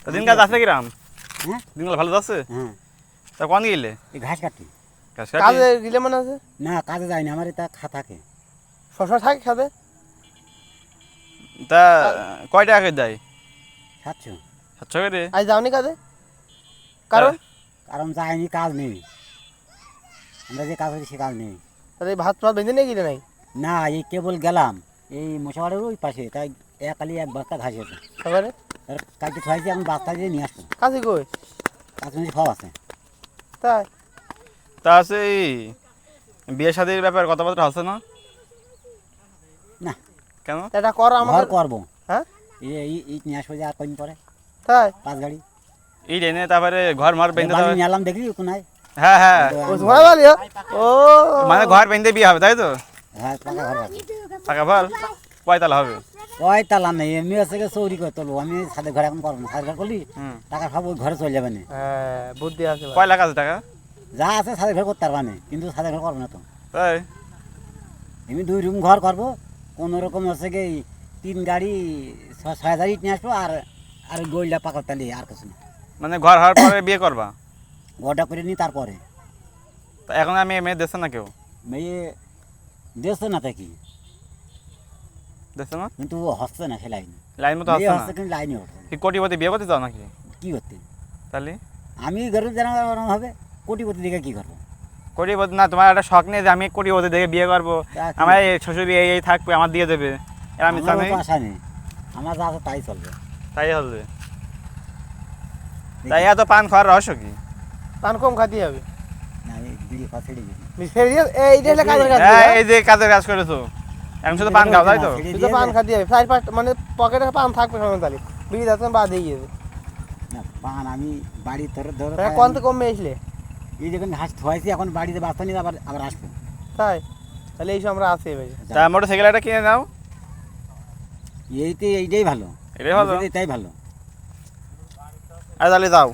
তা দিনকাল যাচ্ছে কিরাম? হ্যাঁ দিনকাল ভালো যাচ্ছে? হ্যাঁ তা কোন গেলে? এই ঘাস কাটি ঘাস কাটি? কাজে গেলে মনে আছে না কাজে যায়নি আমার এটা থাকে শশা থাকে খাবে তা কয় টাকা করে দেয়? 700 700 করে? আজ যাওনি কাজে কারণ কারণ যায়নি কাজ নেই আমরা যে কাজ করি সে কাজ নেই তাহলে ভাত ভাত বেঁধে নিয়ে গেলে নাই না এই কেবল গেলাম এই মশাবাড়ির ওই পাশে তাই কালি এক বাক্কা ঘাস আছে তারপরে তার কালকে খাইছি এখন বাস্তা দিয়ে নিয়ে আসবো কাজে কই কাজ সব আছে তাই তা আছে এই বিয়ে শাদির ব্যাপার কথাবার্তা হচ্ছে না? না কেন? তা এটা কর ঘর আমাকে করবো হ্যাঁ এই নিয়ে আসবো যে আর কদিন পরে তাই 5 গাড়ি এই এনে তারপরে ঘর মার বেঁধে বালি দেবে। নিয়ে এলাম দেখলি কোনায় হ্যাঁ হ্যাঁ, ও তোমার বাড়ি ও মানে ঘর বেঁধে বিয়ে হবে তাই তো? হ্যাঁ পাকা ঘর পাবো টাকা ফল কয়তালা হবে? ওই তালা নেই এমনি আছে চৌরি করে তোলবো আমি ছাদের ঘর এখন করবো না ছাদের ঘর করলি হুম, টাকা সব ওই ঘরে চলে যাবে না হ্যাঁ বুদ্ধি আছে ভাই। কয় লাখ আছে টাকা? যা আছে ছাদের ঘর করতে পারবা না কিন্তু ছাদের ঘর করবো না তো তাই এমনি 2 রুম ঘর করবো কোনো রকম হচ্ছে কি 3 গাড়ি 6,000 ইট নিয়ে আসবো আর গোলটা পাকা তালি আর কিছু না মানে ঘর হওয়ার পরে বিয়ে করবা? ঘরটা করে নি তারপরে তা এখন আমি মেয়ে দেখছে না কেউ? মেয়ে দেখছে না কি দেখছে না? কিন্তু ও হচ্ছে না সে লাইন লাইন মতো মেয়ে আসছে না? হচ্ছে কিন্তু লাইনই হচ্ছে না। কি কোটিপতি বিয়ে করতে চাও নাকি? কি করতে তাহলে আমি গরিব জানা হবে কোটিপতি দিকে কি করবো কোটিপতি না, তোমার একটা শখ নেই যে আমি কোটিপতি দেখে বিয়ে করবো, তা কি? আমার এই শ্বশুরি এই থাকবে আমার দিয়ে দেবে, এর আমি আমারও জানি তো আশা নেই আমার যা আছে তাই চলবে তাই হবে। তাই এত পান খাওয়ার রহস্য কি? পান কম খাতে হবে না এই বিড়ি কথা ছেড়ে দিবি এইটা হলে কাজের কাজ হ্যাঁ, এই যে কাজের কাজ করেছো এখন শুধু পান খাও তাই তো? শুধু পান খাতে হবে 4-5 মানে পকেটে পান থাকবে সময় তাহলে বিড়ি যাচ্ছে বাদ দিয়ে যাবে না পান আমি বাড়ি ধরে ধরে তাহলে কোন থেকে কমে আসলে এই যখন ঘাস ধোয়াইছি এখন বাড়িতে বাস্তা নিয়ে আবার আসবো তাই তাহলে এইসব আমরা আছি ভাই তা মোটর সাইকেল একটা কিনে নাও। এইটাই ভালো এটাই ভালো। এটাই ভালো আর তাহলে যাও।